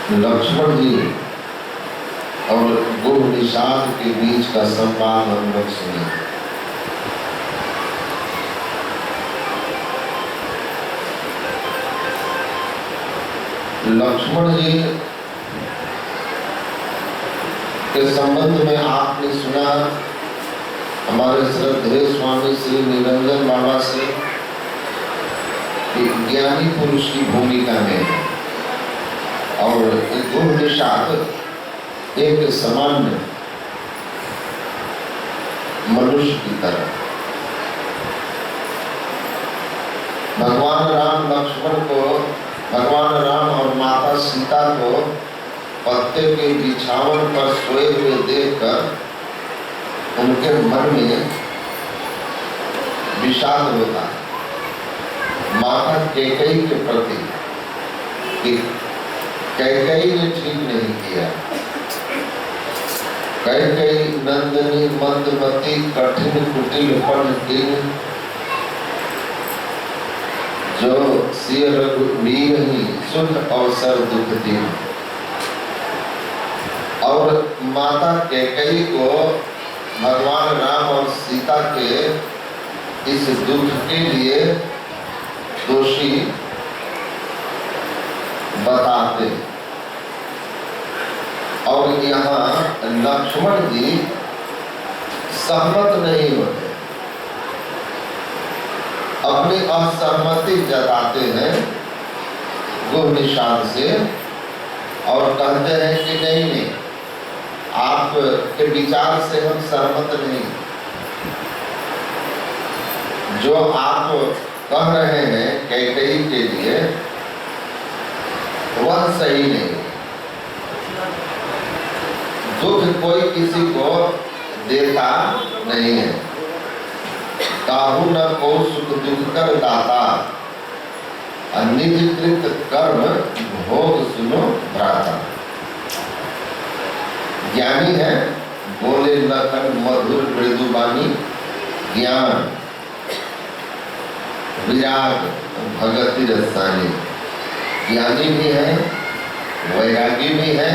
लक्ष्मण जी और गुरु निषाद के बीच का संवाद हम लोग सुने। लक्ष्मण जी के संबंध में आपने सुना हमारे श्रद्धेय स्वामी श्री निरंजन बाबा से कि ज्ञानी पुरुष की भूमिका में और गुरु निषाद एक सामान्य मनुष्य की तरह। भगवान राम लक्ष्मण को, भगवान राम और माता सीता को पत्ते के बिछावन पर सोए हुए देखकर उनके मन में विषाद होता है। माता कैकेयी के प्रति कि कैकेयी ने ठीक नहीं किया। कैकेयी नंदनी मंदमती कठिन कुटिल पंडित जो सिय रघुवीर ही सुख अवसर दुख दी। और माता कैकेयी को भगवान राम और सीता के इस दुख के लिए दोषी बताते और यहाँ लक्ष्मण जी सहमत नहीं होते, अपनी असहमति जताते हैं गुरु निषाद से और कहते हैं कि नहीं, आपके विचार से हम सहमत नहीं, जो आप कह रहे हैं कैकेयी के लिए वह सही नहीं। दुख कोई किसी को देता नहीं है। काहू न को सुख दुख कर दाता, निजकृत कर्म भोग सुनो भ्राता। ज्ञानी है बोले लखन मधुर मृदुबानी, ज्ञान विराग भगति रसानी। ज्ञानी भी है, वैरागी भी है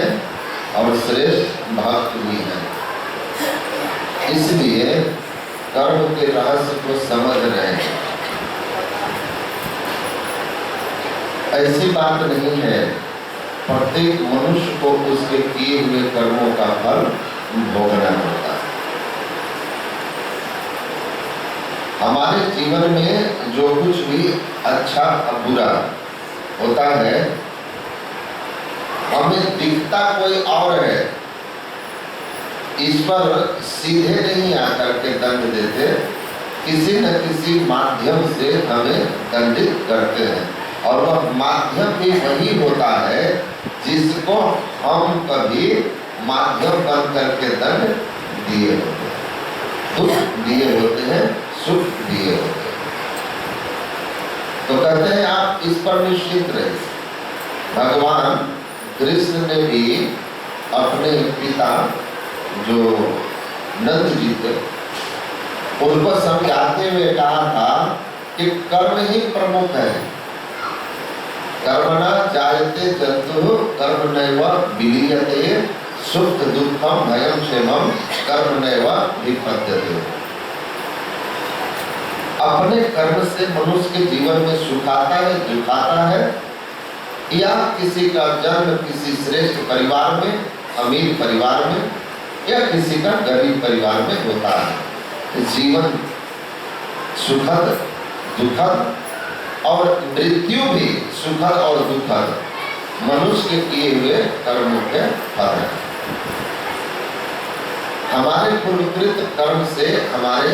और श्रेष्ठ भक्त भी है। इसलिए कर्म के रहस्य को समझ रहे हैं। ऐसी बात नहीं है, प्रत्येक मनुष्य को उसके किए हुए कर्मों का फल भोगना होता है। हमारे जीवन में जो कुछ भी अच्छा और बुरा होता है, हमें दिखता कोई और है, इस पर सीधे नहीं आकर के दंड देते, किसी न किसी माध्यम से हमें दंडित करते हैं। और वह माध्यम भी वही होता है जिसको हम कभी माध्यम बन करके दंड दिए होते हैं, दुख दिए होते हैं, सुख दिए होते हैं। तो कहते हैं आप इस पर निश्चित रहे। भगवान कृष्ण ने भी अपने पिता जो नंद जी थे उनको समझाते हुए कहा था कि कर्म ही प्रमुख है। कर्मणा जायते जन्तु कर्म नैव विलीयते, सुख दुखम भयम क्षेमम कर्म नैव विपद्यते। अपने कर्म से मनुष्य के जीवन में सुख आता है, दुख आता है, या किसी का जन्म किसी श्रेष्ठ परिवार में, अमीर परिवार में, या किसी का गरीब परिवार में होता है। जीवन सुखद दुखद और मृत्यु भी सुखद और दुखद मनुष्य के किए हुए कर्मों के फल है। हमारे पूर्वकृत कर्म से हमारे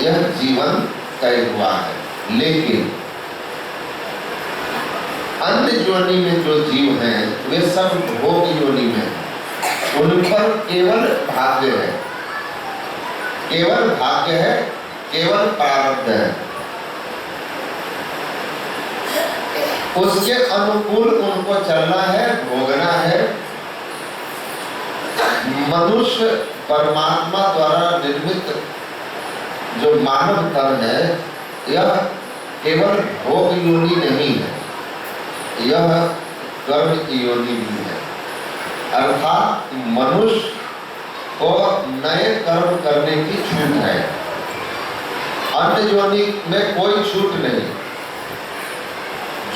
यह जीवन तय हुआ है, लेकिन अन्य योनि में जो जीव हैं वे सब भोग योनि में, उन पर केवल भाग्य है, केवल भाग्य है, केवल प्रारब्ध है। उसके अनुकूल उनको चलना है, भोगना है। मनुष्य परमात्मा द्वारा निर्मित जो मानव तन है, यह केवल भोग योनि नहीं है, यह कर्म योनि भी है, अर्थात मनुष्य को नए कर्म करने की छूट है। अन्य योनि में कोई छूट नहीं।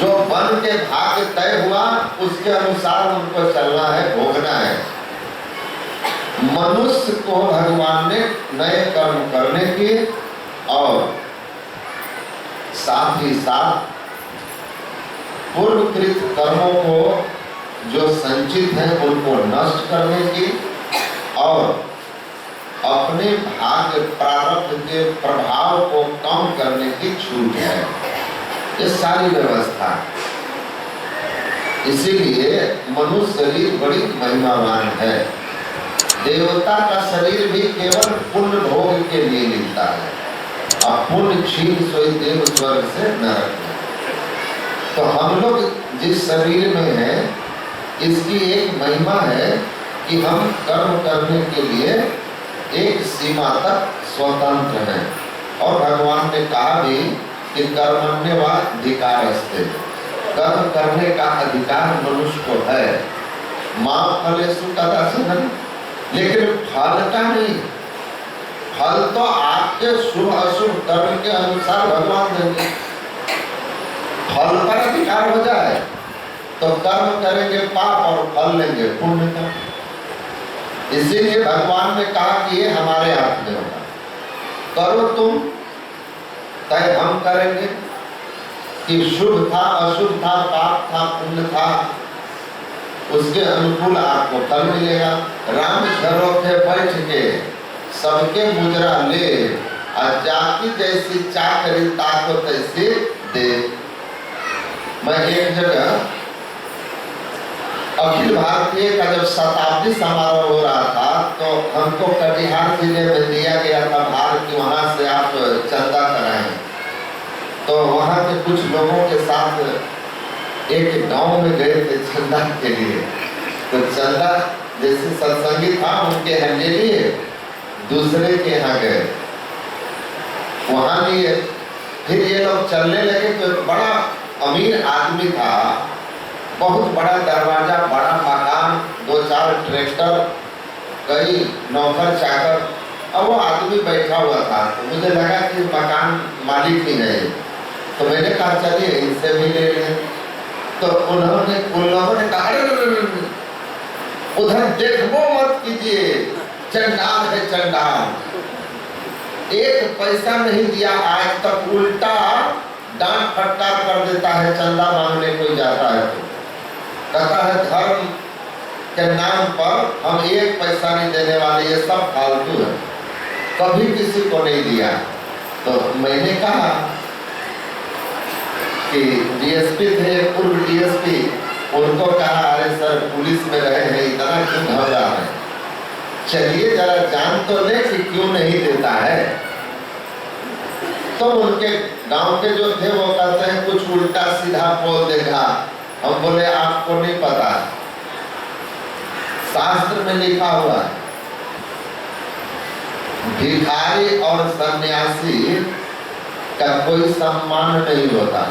जो बन के भाग्य तय हुआ उसके अनुसार उनको चलना है, भोगना है। मनुष्य को भगवान ने नए कर्म करने की और साथ ही साथ पूर्वकृत कर्मों को जो संचित है उनको नष्ट करने की और अपने भाग्य प्रारब्ध के प्रभाव को कम करने की छूट है। ये सारी व्यवस्था, इसीलिए मनुष्य शरीर बड़ी महिमावान है। देवता का शरीर भी केवल पुण्य भोग के लिए मिलता है। अब पुण्य छीन सोई देव स्वर्ग से नरक में। तो हम लोग जिस शरीर में हैं, इसकी एक महिमा है कि हम कर्म करने के लिए एक सीमा तक स्वतंत्र हैं। और भगवान ने कहा भी कि कर्मण्येवाधिकारस्ते, कर्म करने का अधिकार मनुष्य को है। मां फलेषु कदाचन, लेकिन फल का नहीं। फल तो आपके शुभ अशुभ कर्म के अनुसार भगवान देंगे। फल पर अधिकार हो जाए तो कर्म करेंगे पाप और फल लेंगे पुण्य का। इसीलिए भगवान ने कहा कि ये हमारे हाथ में होगा, करो तुम तय हम करेंगे। कि शुभ था अशुभ था, पाप था पुण्य था, उसके अनुकूल आपको फल मिलेगा। राम झरोखे बैठ के सबके मुजरा ले, और जाकी जैसी चाकरी ताको तैसी दे। मैं एक जगह अखिल भारतीय का जब शताब्दी समारोह हो रहा था तो हमको कटिहार जिले में दिया गया था भार कि वहां से आप चंदा कराएं। तो वहां के कुछ लोगों के साथ एक गांव में गए थे चंदा के लिए। तो चंदा जैसे सत्संगी था उनके यहाँ ले लिए, दूसरे के यहाँ गए, वहां लिए। फिर ये लोग चलने लगे तो बड़ा अमीर आदमी था, बहुत बड़ा दरवाजा, बड़ा मकान, 2-4 ट्रैक्टर, कई नौकर चाकर, और वो आदमी बैठा हुआ था। तो मुझे लगा कि मकान मालिक ही है, तो मैंने कहा चलिए इनसे भी ले लें। तो उन्होंने उन लोगों ने कहा उधर देखो मत कीजिए, चंडाल है चंडाल, 1 पैसा नहीं दिया आज तक, उल्टा डांट फटकार कर देता है चंदा मांगने कोई जाता है तो। कहता है धर्म के नाम पर हम 1 पैसा नहीं देने वाले, ये सब फालतू है, कभी किसी को नहीं दिया। तो मैंने कहा कि डीएसपी थे, पूर्व डीएसपी, उनको कहा अरे सर पुलिस में रहे हैं, इतना क्यों घबरा रहे हैं, चलिए जरा जान तो ले कि क्यों नहीं देता है। तो उनके गांव के जो थे वो कहते हैं कुछ उल्टा सीधा बोल देगा। हम बोले आपको नहीं पता, शास्त्र में लिखा हुआ है भिखारी और सन्यासी का कोई सम्मान नहीं होता।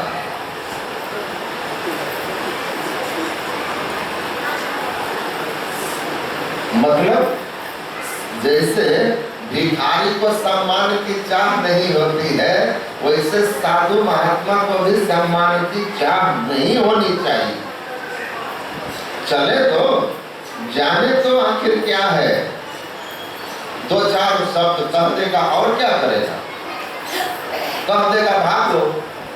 मतलब जैसे भिखारी को सम्मान की चाह नहीं होती है, वैसे साधु महात्मा को भी सम्मान की चाह नहीं होनी चाहिए। चले तो जाने तो आखिर क्या है, 2-4 शब्द कह देगा और क्या करेगा, कह देगा भागो,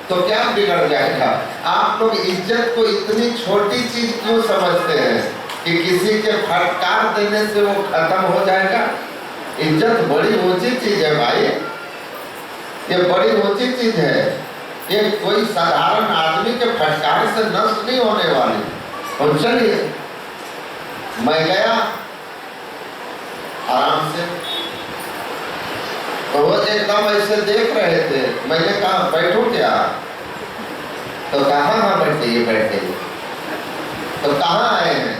तो क्या बिगड़ जाएगा। आप लोग इज्जत को इतनी छोटी चीज क्यों समझते हैं कि किसी के फटकार देने से वो खत्म हो जाएगा। इज्जत बड़ी ऊंची चीज है भाई, ये बड़ी ऊंची चीज है। ये कोई साधारण आदमी के फटकार से नष्ट नहीं होने वाली। और चलिए मैं गया आराम से, तो वो एकदम ऐसे देख रहे थे। मैंने कहा बैठो क्या, तो कहा हाँ बैठिए बैठिए। तो कहाँ आए हैं,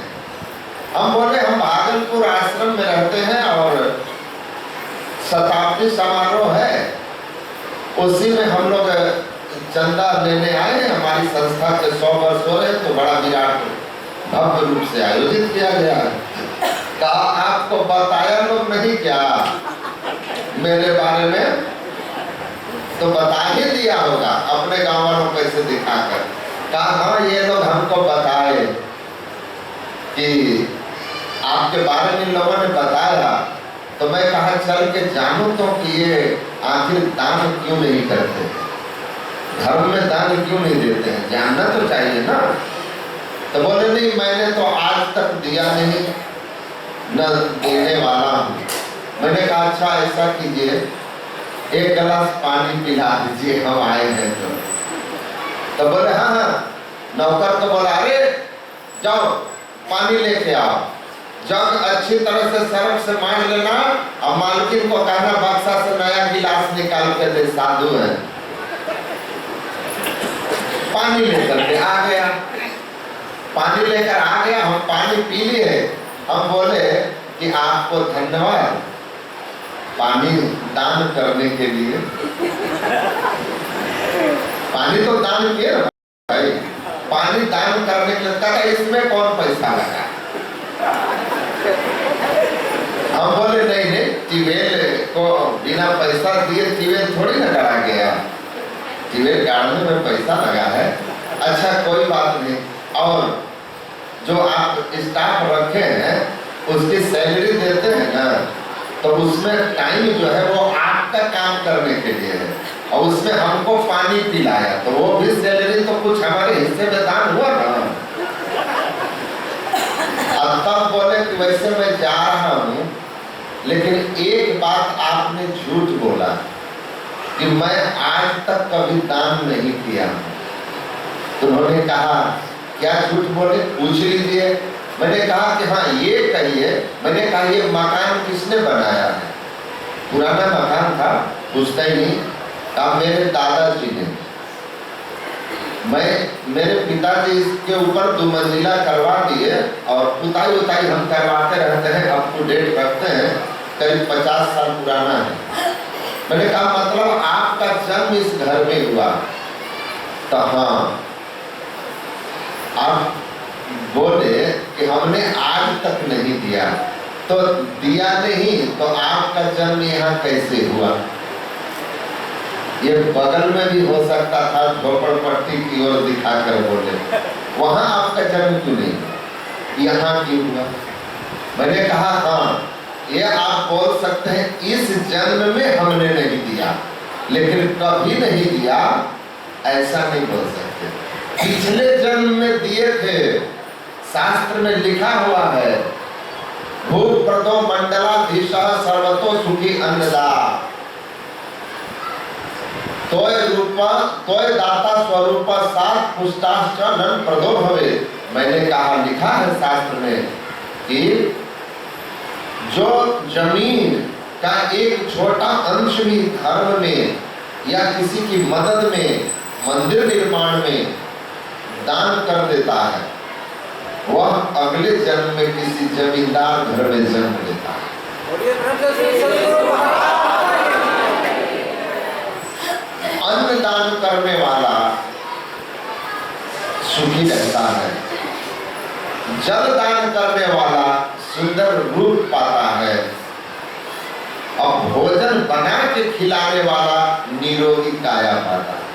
हम बोले हम भागलपुर आश्रम में रहते हैं और शताब्दी समारोह है, उसी में हम लोग चंदा लेने आए हैं। हमारी संस्था के 100 वर्ष हो रहे, तो बड़ा विराट भव्य रूप से आयोजित किया गया है। कहा आपको बताया लोग नहीं क्या मेरे बारे में? तो बता ही दिया होगा अपने गांव वालों को ऐसे दिखाकर। कहा हाँ ये लोग हमको बताए कि आपके बारे में लोगों ने बताया। तो मैं कहा चल के जानूं तो कि ये आखिर दान क्यों नहीं करते, धर्म में दान क्यों नहीं देते हैं, जानना तो चाहिए ना। तो बोले नहीं मैंने तो आज तक दिया नहीं, न देने वाला हूँ। मैंने कहा अच्छा ऐसा कीजिए, एक गिलास पानी पिला दीजिए, हम आए हैं तो बोले हाँ हाँ। नौकर तो बोला अरे जाओ पानी लेके आओ, जग अच्छी तरह से सर्फ से मान लेना और मालकिन को कहना बक्सा से नया गिलास निकाल के दे, साधु है। पानी लेकर के आ गया, पानी लेकर आ गया, हम पानी पी लिए। हम बोले कि आपको धन्यवाद पानी दान करने के लिए। पानी तो दान किए ना भाई, पानी दान करने के लिए। कहा इसमें कौन पैसा लगा? हम बोले नहीं नहीं, ट्यूबवेल को बिना पैसा दिए ट्यूबवेल थोड़ी ना गड़ा गया, ट्यूबवेल गाड़ने में पैसा लगा है। अच्छा कोई बात नहीं। और जो आप स्टाफ रखे हैं उसकी सैलरी देते हैं ना, तो उसमें टाइम जो है वो आपका काम करने के लिए है, और उसमें हमको पानी पिलाया तो वो भी सैलरी तो कुछ हमारे हिस्से में दान हुआ ना। अब तब बोले कि वैसे मैं जा रहा हूँ, लेकिन एक बात आपने झूठ बोला कि मैं आज तक कभी दान नहीं किया। तो उन्होंने कहा क्या झूठ बोले, पूछ लीजिए। मैंने कहा कि हाँ ये कहिए। मैंने कहा ये मकान किसने बनाया है? पुराना मकान था, पूछता ही नहीं। कहा मेरे दादाजी ने। मेरे पिताजी इसके ऊपर 2 मंजिला करवा दिए और पुताई उताई हम करवाते रहते हैं, अप टू डेट रखते हैं, करीब 50 साल पुराना है। मैंने कहा मतलब आपका जन्म इस घर में हुआ? तो हाँ। आप बोले कि हमने आज तक नहीं दिया। तो दिया नहीं तो आपका जन्म यहाँ कैसे हुआ? ये बगल में भी हो सकता था, झोपड़पट्टी की ओर दिखाकर बोले वहां आपका जन्म क्यों नहीं, यहाँ क्यों हुआ? मैंने कहा हाँ ये आप बोल सकते हैं इस जन्म में हमने नहीं दिया, लेकिन कभी नहीं दिया ऐसा नहीं बोल सकते। पिछले जन्म में दिए थे, शास्त्र में लिखा हुआ है भूत प्रदो मंडलाधीशा सर्वतो सुखी अन्नदा तोय रूपा तोय दाता स्वरूपा सात पुष्टाश्च नन प्रदो भवे। मैंने कहा लिखा है शास्त्र में कि जो जमीन का एक छोटा अंश भी धर्म में या किसी की मदद में, मंदिर निर्माण में दान कर देता है, वह अगले जन्म में किसी जमींदार घर में जन्म लेता है। अन्न दान करने वाला सुखी रहता है, जल दान करने वाला सुंदर रूप पाता है, और भोजन बना के खिलाने वाला निरोगी काया पाता है।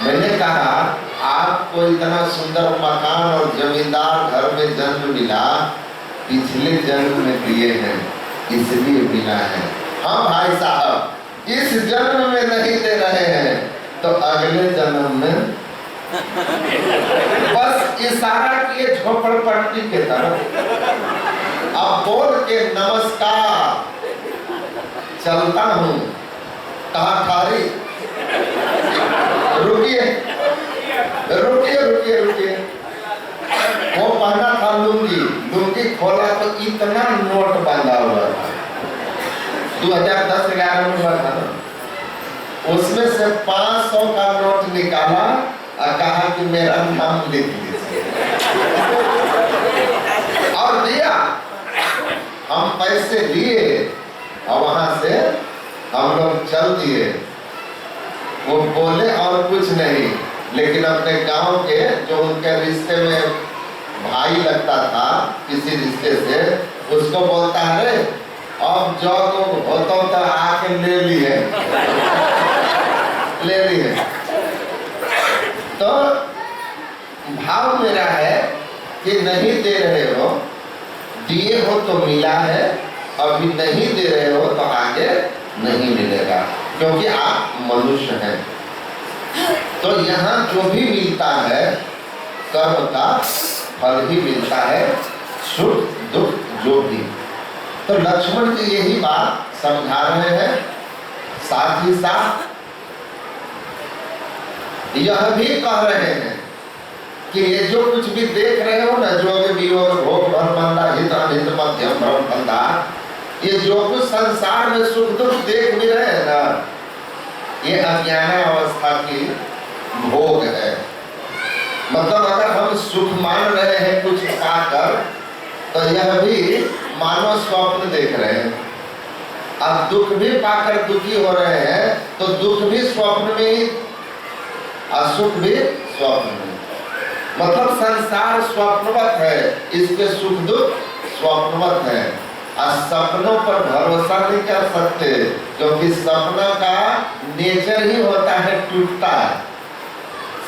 मैंने कहा आपको इतना सुंदर मकान और जमींदार घर में जन्म मिला, पिछले जन्म में दिए हैं इसलिए मिला है। हाँ भाई साहब इस जन्म में नहीं दे रहे हैं तो अगले जन्म में बस इशारा किए झोपड़पट्टी के तरफ। अब बोल के नमस्कार चलता हूँ। कहा थारी रुकिए रुकिए रुकिए रुकिए। वो पहना था लुंगी, लुंगी खोला तो इतना नोट बांधा हुआ था, 2010-11 में हुआ था ना। उसमें से 500 का नोट निकाला और कहा कि मेरा नाम लिख लीजिए और दिया। हम पैसे लिए और वहां से हम लोग चल दिए। वो बोले और कुछ नहीं, लेकिन अपने गांव के जो उनके रिश्ते में भाई भाई लगता था किसी रिश्ते से, उसको बोलता है अरे अब जो तो होता तो आके ले लिए ले लिए। तो भाव मेरा है कि नहीं दे रहे हो, दिए हो तो मिला है, अभी नहीं दे रहे हो तो आगे नहीं मिलेगा, क्योंकि आप मनुष्य हैं। तो यहाँ जो भी मिलता है कर्म का फल ही मिलता है, सुख दुख जो भी। तो लक्ष्मण जी यही बात समझा रहे हैं। साथ ही साथ यह भी कह रहे हैं कि ये जो कुछ भी देख रहे हो ना, जोग वियोग भोग भरमंदा हित अनित मध्यम भ्रम फंदा, ये जो कुछ संसार में सुख दुख देख भी रहे हैं ना, ये अज्ञान अवस्था की भोग है। मतलब अगर हम सुख मान रहे हैं कुछ पाकर, तो यह भी मानो स्वप्न देख रहे हैं। अब दुख भी पाकर दुखी हो रहे हैं, तो दुख भी स्वप्न में ही, असुख भी स्वप्न में। मतलब संसार स्वप्नवत है, इसके सुख दुख स्वप्नवत है। सपनों पर भरोसा नहीं कर सकते, क्योंकि सपना का नेचर ही होता है टूटता है।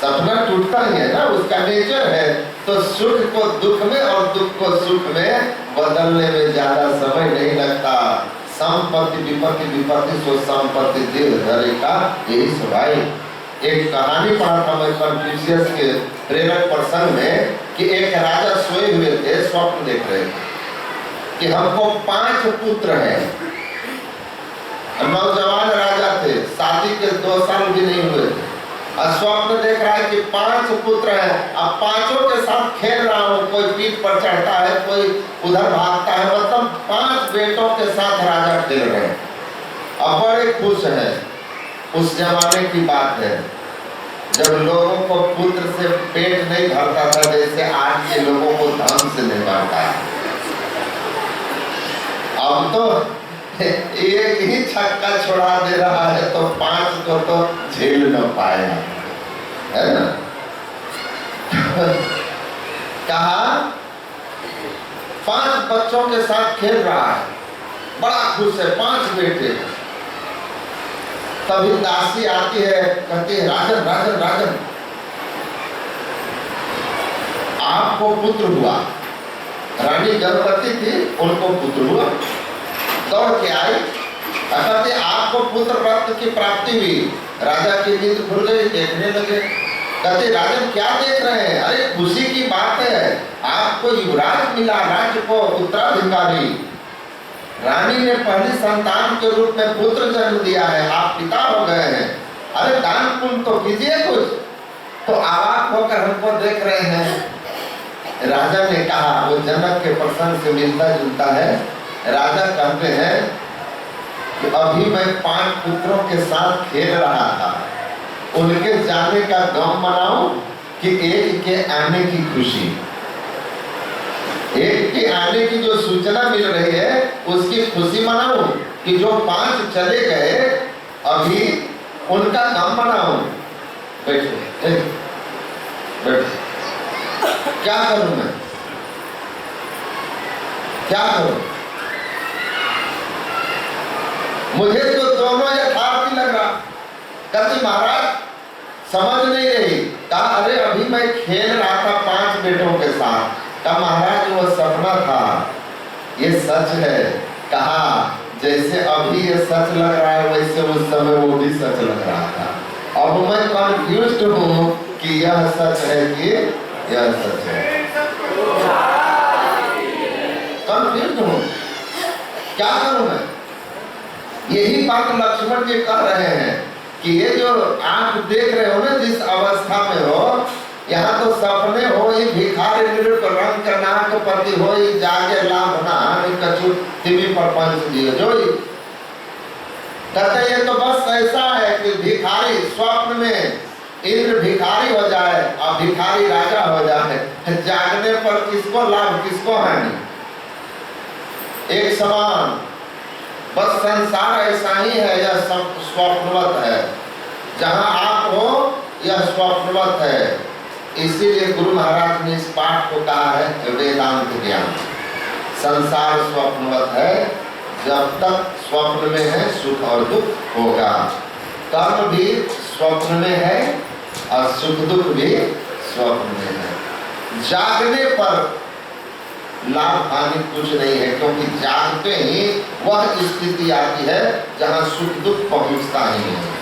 सपना टूटता ही है ना, उसका नेचर है। तो सुख को दुख में और दुख को सुख में बदलने में ज्यादा समय नहीं लगता। संपत्ति विपत्ति विपत्ति सो संपत्ति देह धरे का यही स्वभाव। एक कहानी पढ़ा था मैं कन्फ्यूशियस के प्रेरक प्रसंग में कि एक राजा सोए हुए थे, स्वप्न देख रहे थे कि हमको 5 पुत्र हैं। नौजवान राजा थे, शादी के 2 साल भी नहीं हुए थे, और स्वप्न देख रहा है कि 5 पुत्र हैं। अब पांचों के साथ खेल रहा हूँ, कोई पीठ पर चढ़ता है, कोई उधर भागता है, मतलब 5 बेटों के साथ राजा खेल रहे हैं। अब बड़े खुश हैं। उस जमाने की बात है जब लोगों को पुत्र से पेट नहीं भरता था, जैसे आज के लोगों को धन से नहीं भरता। अब तो एक ही छक्का छोड़ा दे रहा है, तो 5 को तो झेल न पाएगा, है ना। कहा 5 बच्चों के साथ खेल रहा है, बड़ा खुश है, 5 बेटे। तभी दासी आती है, कहती है राजन राजन राजन, आपको पुत्र हुआ। रानी गर्भवती थी, उनको पुत्र हुआ। दौड़ के आई, कहते आपको पुत्र रत्न की प्राप्ति हुई। राजा की नींद खुल गई, देखने लगे। कहते राजन क्या देख रहे हैं? अरे खुशी की बात है, आपको युवराज मिला, राज्य को उत्तराधिकारी। रानी ने पहली संतान के रूप में पुत्र जन्म दिया है, आप पिता हो गए हैं। अरे दान पुण्य तो कीजिए कुछ। तो अवाक होकर हमको देख रहे हैं। राजा ने कहा, वो जनक के प्रसंग से मिलता जुलता है। राजा कहते हैं कि अभी मैं 5 पुत्रों के साथ खेल रहा था, उनके जाने का गम मनाऊं कि एक के आने की खुशी। एक के आने की जो सूचना मिल रही है उसकी खुशी मनाऊं कि जो 5 चले गए अभी उनका गम मनाऊं। बैठो बैठो, क्या करूं मैं, क्या करूं? मुझे तो दोनों यथार्थी लग रहा। कहती महाराज समझ नहीं रही। कहा अरे अभी मैं खेल रहा था 5 बेटों के साथ। कहा महाराज वो सपना था, ये सच है। कहा जैसे अभी ये सच लग रहा है, वैसे उस समय वो भी सच लग रहा था। अब मैं कंफ्यूज्ड हूँ कि यह सच है कि यह सच है। कंफ्यूज्ड हूँ, क्या करूँ मैं? यही बात लक्ष्मण जी कह रहे हैं कि ये जो आप देख रहे हो ना, जिस अवस्था में हो, यहाँ तो सपने हो ही, भिखारी निरुप रंग नाक पति हो ही, जागे लाभ नान कछु तिमी प्रपंच दियो जोई। कहते ये तो बस ऐसा है कि भिखारी स्वप्न में इंद्र भिखारी हो जाए और भिखारी राजा हो जाए, जागने पर किसको लाभ किसको हानि, एक समान। बस संसार ऐसा ही है, यह स्वप्नवत है। जहाँ आप हो यह स्वप्नवत है। इसीलिए गुरु महाराज ने इस पाठ को कहा है वेदांत ज्ञान। संसार स्वप्नवत है, जब तक स्वप्न में है सुख और दुख होगा। कर्म भी स्वप्न में है और सुख दुख भी स्वप्न में है। जागने पर लाभ हानि कुछ नहीं है, क्योंकि जागते ही वह स्थिति आती है जहां सुख दुख पहुंचता ही नहीं।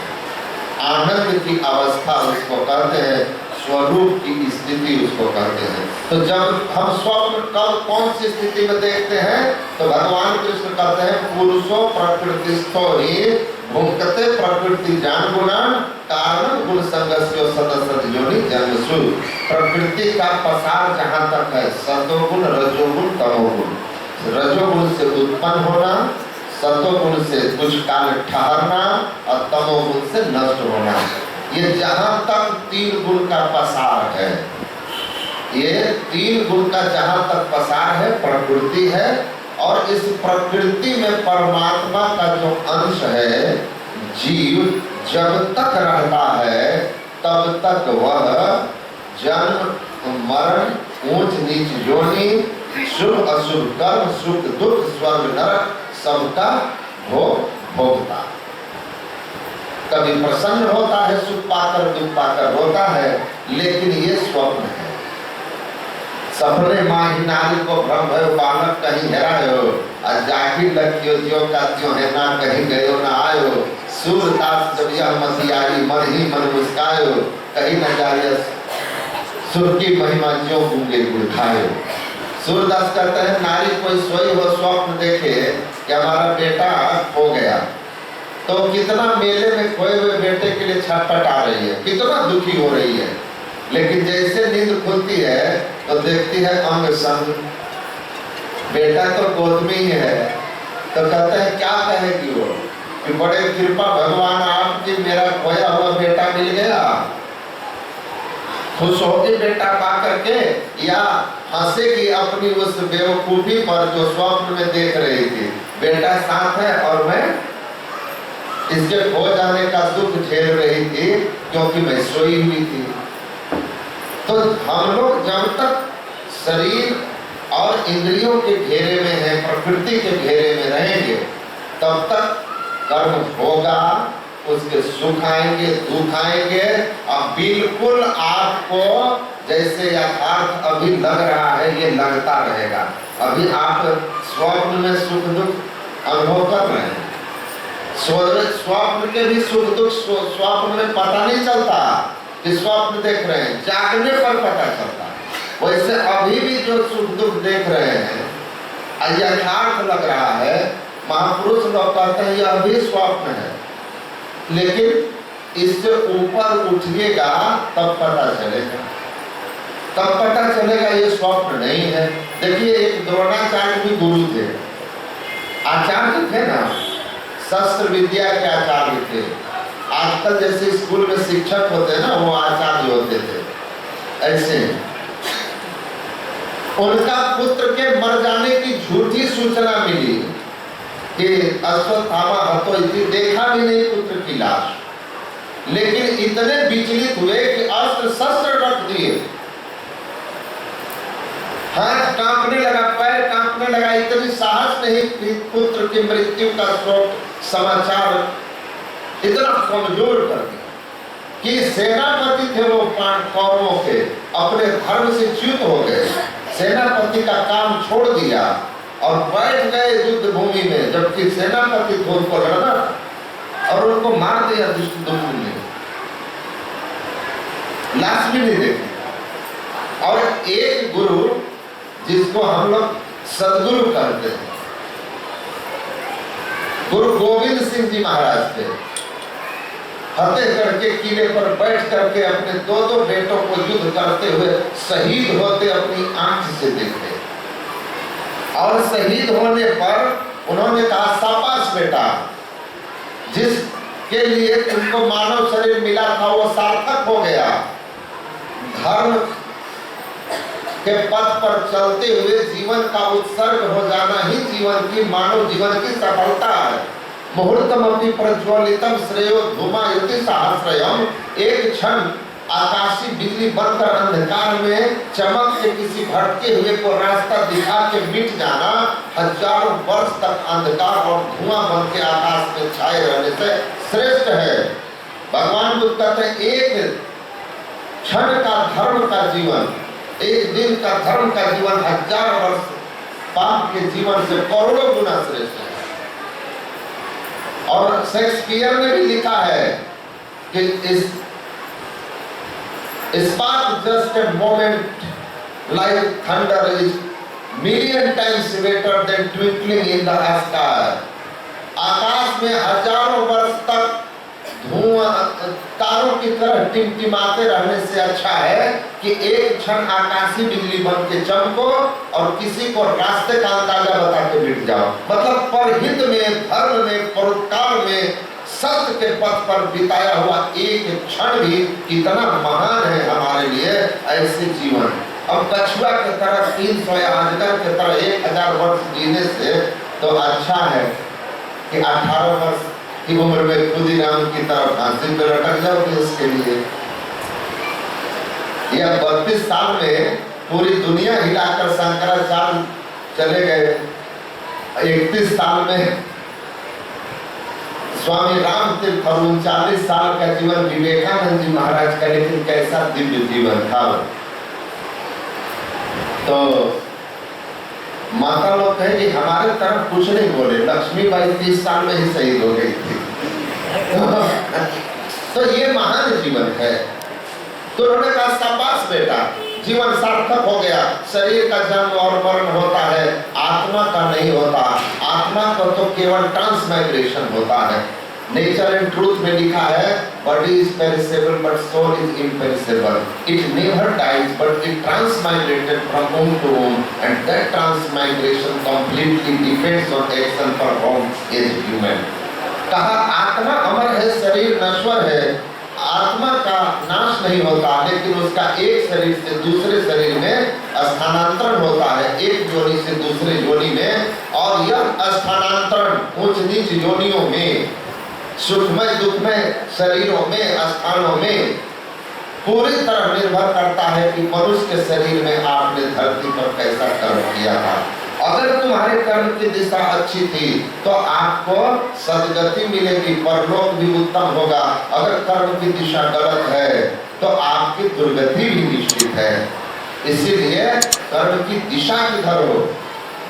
आनंद की अवस्था उसको कहते हैं, स्वरूप की स्थिति उसको कहते हैं। तो जब हम स्वप्न कब कौन सी स्थिति में देखते हैं, तो भगवान कृष्ण कहते हैं पुरुषो प्रकृतिस्थो ही भुंक्ते प्रकृति जान गुणान कारण गुण संगस्यो सदसद योनि जन्मसु। प्रकृति का पसार जहाँ तक है, सतोगुण रजोगुण तमोगुण। रजोगुण से उत्पन्न होना, सतोगुण से कुछ काल ठहरना और तमोगुण से नष्ट होना, ये जहाँ तक तीन गुण का पसार है, ये तीन गुण का जहाँ तक पसार है प्रकृति है। और इस प्रकृति में परमात्मा का जो अंश है, जीव जब तक रहता है तब तक वह जन्म मरण ऊंच नीच योनि शुभ अशुभ कर्म सुख दुख स्वर्ग नरक सबका भोगता। कभी प्रसन्न होता है सुख पाकर, दुख पाकर होता है, लेकिन ये स्वप्न है। सपने माही नारी को भ्रम भयो बालक कहीं हेरायो, और जाकिर लगियो ज्यों का त्यों है ना कहीं गयो ना आयो। सूरदास जब यह मति आई मन ही मन मुस्कायो, कहीं न जाए सुर की महिमा ज्यों गूंगे गुड़ खायो। सूरदास कहते हैं नारी कोई सोई हो स्वप्न देखे कि हमारा बेटा खो गया, तो कितना मेले में खोए हुए बेटे के लिए छटपट आ रही है, कितना दुखी हो रही है। लेकिन जैसे नींद खुलती है तो देखती है अंग संग, बेटा तो गोद में ही है। तो कहते हैं क्या कहेगी वो कि बड़े कृपा भगवान आपकी, मेरा खोया हुआ बेटा मिल गया। खुश होगी बेटा पा करके, या हंसेगी अपनी उस बेवकूफी पर जो स्वप्न में देख रही थी, बेटा साथ है और मैं इसके खो जाने का दुख झेल रही थी क्योंकि मैं सोई हुई थी। तो हम लोग जब तक शरीर और इंद्रियों के घेरे में है, प्रकृति के घेरे में रहेंगे, तब तक कर्म होगा, उसके सुख आएंगे दुख आएंगे। अब बिल्कुल आपको जैसे यथार्थ अभी लग रहा है ये लगता रहेगा। अभी आप स्वप्न में सुख दुख अनुभव कर रहे हैं, स्वप्न के भी सुख दुख स्वप्न में पता नहीं चलता कि स्वप्न देख रहे हैं, जागने पर पता चलता है। वैसे अभी भी जो सुख दुख देख रहे हैं यथार्थ लग रहा है, महापुरुष लोग कहते हैं यह भी स्वप्न है, लेकिन इससे ऊपर उठिएगा तब पता चलेगा, तब पता चलेगा ये स्वप्न नहीं है। देखिए एक द्रोणाचार्य भी गुरु थे, आचार्य थे ना, शस्त्र विद्या के आचार्य थे। आजकल जैसे स्कूल में शिक्षक होते हैं ना, वो आचार्य होते थे, ऐसे उनका पुत्र के मर जाने की झूठी सूचना मिली कि अश्वत्थामा हतो इति, देखा भी नहीं पुत्र की लाश, लेकिन इतने विचलित हुए कि अस्त्र शस्त्र रख दिए, हाथ कांपने लगा, पैर कांपने लगा, इतनी साहस नहीं पुत्र की मृत्यु का समाचार इतना कमजोर कर दिया कि सेनापति थे वो कौरवों के, अपने धर्म से च्युत हो गए, सेनापति का काम छोड़ दिया और बैठ गए युद्ध भूमि में, जबकि सेनापति थे उनको लड़ना और उनको मार दिया दुश्मन ने, लाश भी नहीं देखी। और एक गुरु जिसको हम लोग सदगुरु कहते हैं, गुरु गोविंद सिंह जी महाराज थे, फतेहगढ़ के किले पर बैठ करके अपने दो बेटों को युद्ध करते हुए शहीद होते अपनी आंख से देखे, और शहीद होने पर उन्होंने कहा शाबाश बेटा, जिसके लिए उनको मानव शरीर मिला था वो सार्थक हो गया। धर्म के पथ पर चलते हुए जीवन का उत्सर्ग हो जाना ही जीवन की, मानव जीवन की सफलता है। मुहूर्तम अपनी प्रज्वलितम श्रेयो धूमायति सहस्रयम, एक क्षण आकाशीय बिजली बनकर अंधकार में चमक के किसी भटके हुए को रास्ता दिखा के मिट जाना हजारों वर्ष तक अंधकार और धुआं बन के आकाश में छाए रहने से श्रेष्ठ है। भगवान बुद्ध कहते हैं एक क्षण का धर्म का जीवन, एक दिन का धर्म का जीवन हजार वर्ष पाप के जीवन से करोड़ों गुना श्रेष्ठ है। और शेक्सपियर ने भी लिखा है कि इस spark just a moment like thunder is million times better than twinkling in the sky। आकाश में हजारों वर्ष तक धुआं तारों की तरह टिमटिमाते रहने से अच्छा है कि एक क्षण आकाशीय बिजली बन के चमको और किसी को रास्ते का अंदाजा बता के मिट जाओ। मतलब परहित में, धर्म में, परोपकार में, सत्य के पथ पर बिताया हुआ एक क्षण भी कितना महान है हमारे लिए। ऐसे जीवन अब कछुआ की तरह 300 या अजगर की तरह 1000 वर्ष जीने से तो अच्छा है कि 18 वर्ष की उम्र में खुदीराम की तरह फांसी पे लटक जाओगे उसके लिए। यह 32 साल में पूरी दुनिया हिलाकर शंकराचार्य चले गए। 31 साल में स्वामी राम तीर्थ और 39 साल का जीवन विवेकानंद जी महाराज का, लेकिन कैसा दिव्य जीवन था। तो माता लोग कहे कि हमारे तरफ कुछ नहीं बोले, लक्ष्मीबाई 30 साल में ही शहीद हो गई थी। तो ये महान जीवन है। तो उन्होंने कहा शाबाश बेटा, जीवन सार्थक हो गया। शरीर का जन्म और मरण होता है, आत्मा का नहीं होता। आत्मा का तो केवल ट्रांसमाइग्रेशन होता है। नेचर एंड ट्रूथ में लिखा है body is perishable but soul is imperishable. It never dies but it transmigrated from home to home and that transmigration completely depends on action performed as human. कहा आत्मा अमर है, शरीर नश्वर है। आत्मा का नाश नहीं होता, लेकिन उसका एक शरीर से दूसरे शरीर में स्थानांतरण होता है, एक योनि से दूसरे योनि में। और यह स्थानांतरण उच्च नीच योनियों में, सुखमय दुखमय शरीरों में, स्थानों में पूरी तरह निर्भर करता है कि मनुष्य के शरीर में आपने धरती पर कैसा कर्म किया था। अगर तुम्हारे कर्म की दिशा अच्छी थी तो आपको सदगति मिलेगी, परलोक भी उत्तम होगा। अगर कर्म की दिशा गलत है तो आपकी दुर्गति भी निश्चित है। इसीलिए कर्म की दिशा किधर हो।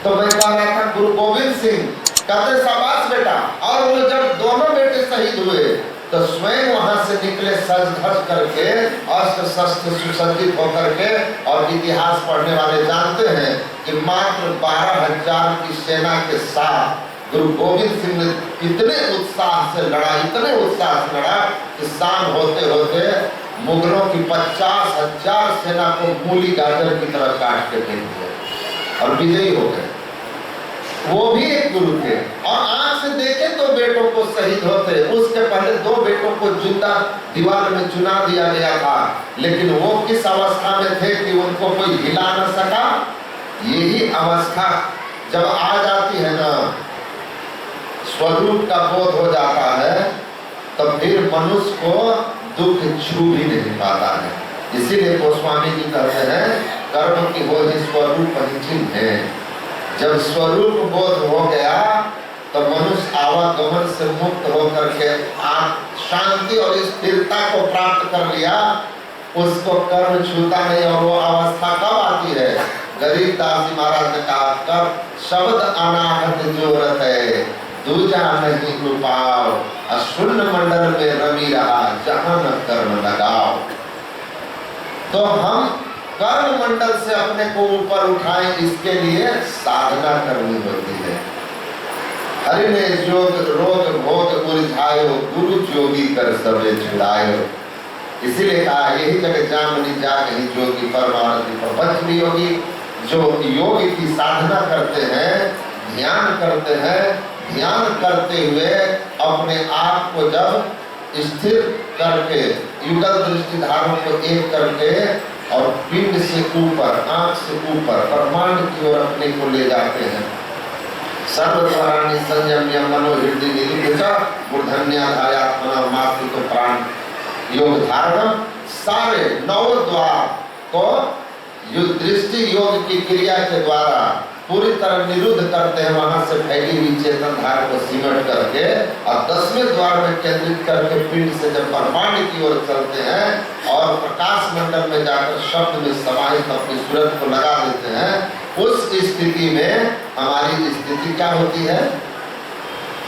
तो मैं कह रहा था गुरु गोविंद सिंह कहते शाबाश बेटा। और वो जब दोनों बेटे शहीद हुए तो स्वयं वहां से निकले सज धज करके, अस्त्र शस्त्र सुसज्जित होकर के। और इतिहास पढ़ने वाले जानते हैं कि मात्र 12,000 की सेना के साथ गुरु गोविंद सिंह ने इतने उत्साह से लड़ा, इतने उत्साह से लड़ा कि शाम होते होते मुगलों की 50,000 सेना को मूली गाजर की तरह काट के फेंक दिया और विजयी हो गए। वो भी एक गुरु थे और आंख से देखे तो बेटों को शहीद होते। उसके पहले 2 बेटों को जिंदा दीवार में चुना दिया गया था, लेकिन वो किस अवस्था में थे कि उनको कोई हिला न सका। यही अवस्था जब आ जाती है ना, स्वरूप का बोध हो जाता है, तब फिर मनुष्य को दुख छू भी नहीं पाता है। इसीलिए गोस्वामी जी कहते हैं कर्म की हो ही स्वरूप चिन्ह है। जब स्वरूप बोध हो गया तो मनुष्य आवागमन से मुक्त होकर के शांति और स्थिरता को प्राप्त कर लिया, उसको कर्म छूता नहीं। और वो अवस्था कब आती है? गरीबदास जी महाराज ने कहा कब शब्द अनाहत जोरत है, दूजा नहीं उपाव, अशून्य मंडल में रमी रहा जहां न कर्म लगाओ। तो हम कर्म मंडल से अपने को ऊपर उठाएं, इसके लिए साधना करनी होती है। हरि ने जोग रोग भोग उलझायो, गुरु जोगी कर सबे छुड़ायो। इसीलिए कहा यही जगह जामनी जा कहीं जोगी परमानंद प्रपंच भी योगी। जो योग की साधना करते हैं, ध्यान करते हैं, ध्यान करते हुए अपने आप को जब स्थिर करके युगल दृष्टि धारण को एक करके और पिंड से ऊपर, आंख से ऊपर ब्रह्मांड की ओर अपने को ले जाते हैं। सर्वद्वाराणि संयम्य मनो हृदय निरुद्ध मूर्धन्याधायात्मना मातृ प्राण योग धारणम सारे 9 द्वार को दृष्टि योग की क्रिया के द्वारा पूरी तरह निरुद्ध करते हैं, वहां से फैली हुई चेतन धारा को सिमट करके और 10वें द्वार में केंद्रित करके पिंड से जब ब्रह्मांड की ओर चलते हैं और प्रकाश मंडल में जाकर शब्द में समाहित अपनी सूरत को लगा देते हैं, उस स्थिति में हमारी स्थिति क्या होती है?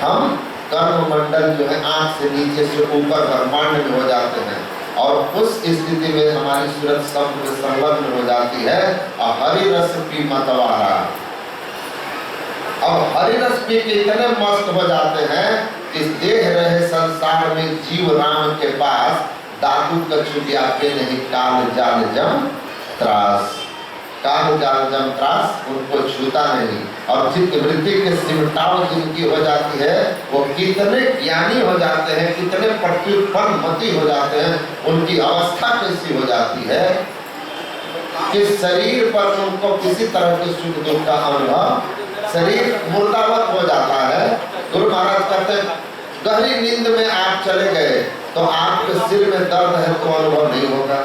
हम कर्म मंडल जो है आंख से नीचे से ऊपर ब्रह्मांड में हो जाते हैं और उस स्थिति में हमारी सूरत शब्द में संलग्न हो जाती है और हरि रस पी मतवारा। अब हरि रस पी के इतने मस्त हो जाते हैं कि देह रहे संसार में जीव राम के पास दादू कछु व्यापे नहीं काल जाल जम त्रास। काल जाल जम त्रास उनको छूता नहीं और चित्त वृत्ति के सिमटाव जिनकी हो जाती है वो कितने ज्ञानी हो जाते हैं, कितने प्रत्युत्पन्न मति हो जाते हैं, उनकी अवस्था कैसी हो जाती है कि शरीर पर उनको किसी तरह के सुख दुख का अनुभव, शरीर मुर्दावत हो जाता है। गुरु महाराज कहते हैं गहरी नींद में आप चले गए तो आपके सिर में दर्द है तो अनुभव नहीं होगा,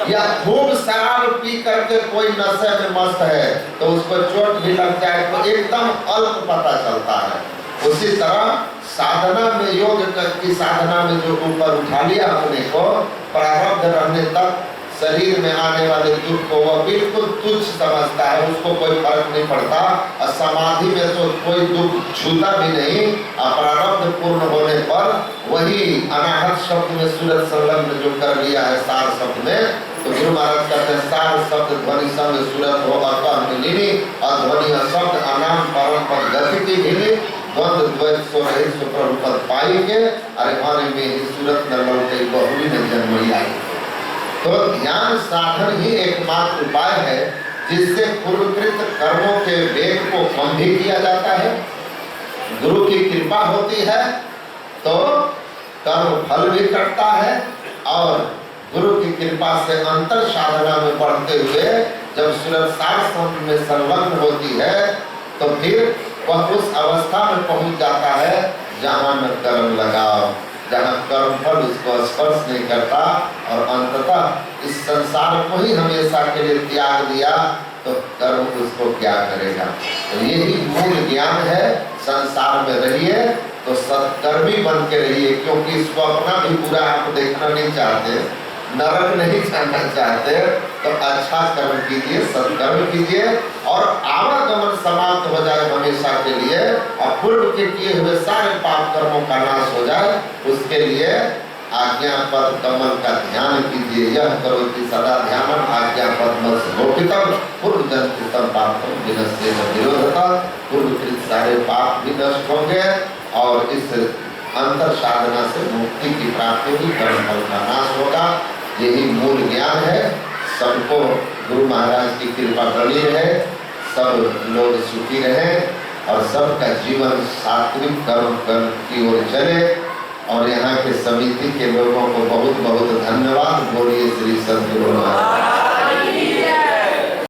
या खूब शराब पी करके कोई नशे में मस्त है तो उसको चोट भी लग जाए तो एकदम अल्प पता चलता है। उसी तरह साधना में, योग की साधना में जो ऊपर उठा लिया अपने को, प्रारब्ध रहने तक शरीर में आने वाले दुख को वह बिल्कुल तुच्छ समझता है, उसको कोई फर्क नहीं पड़ता और समाधि में तो कोई दुख छूता भी नहीं। प्रारब्ध पूर्ण होने पर वही अनाहत शब्द में सूरत संलग्न जो कर लिया है सार शब्द में, तो गुरु महाराज कहते हैं सार शब्द ध्वनि संग सूरत हो अकह मिलिनी अध्वनि शब्द अनाम परम पद गति की भिनी द्वंद्व द्वैत सो रहे सुप्रभु पद पाई के अरे हमारे में ही सूरत न लौटे बहुरी न जन्म आई। तो ध्यान साधन ही एकमात्र उपाय है जिससे पूर्वकृत कर्मों के वेग को कम भी किया जाता है, गुरु की कृपा होती है तो कर्म फल भी कटता है और गुरु की कृपा से अंतर साधना में बढ़ते हुए जब सूरत सार संत में संलग्न होती है तो फिर वह उस अवस्था में पहुंच जाता है जहां न कर्म लगाओ, जहाँ कर्म फल उसको स्पर्श नहीं करता और अंततः इस संसार को ही हमेशा के लिए त्याग दिया तो कर्म उसको क्या करेगा। तो यही मूल ज्ञान है। संसार में रहिए तो सत्कर्मी बन के रहिए, क्योंकि इसको अपना भी बुरा आप देखना नहीं चाहते, नरक नहीं जाना चाहते, तो अच्छा कर्म कीजिए, सत्कर्म कीजिए और आवागमन समाप्त हो जाए हमेशा के लिए और पूर्व के किए हुए सारे पाप कर्मों का नाश हो जाए। उसके लिए आज्ञा पद कमल का ध्यान कीजिए। यह करो कि सदा ध्यान आज्ञा पद मत पूर्व जन्म पापम विनश्य विरोधता। पूर्वकृत सारे पाप भी नष्ट होंगे और इस अंतर साधना से मुक्ति की प्राप्ति होगी, कर्म फल का नाश होगा। यही मूल ज्ञान है। सबको गुरु महाराज की कृपा बनी रहे, सब लोग सुखी रहे और सबका जीवन सात्विक कर्म की ओर चले। और यहाँ के समिति के लोगों को बहुत बहुत धन्यवाद। बोलिए श्री सद्गुरु महाराज।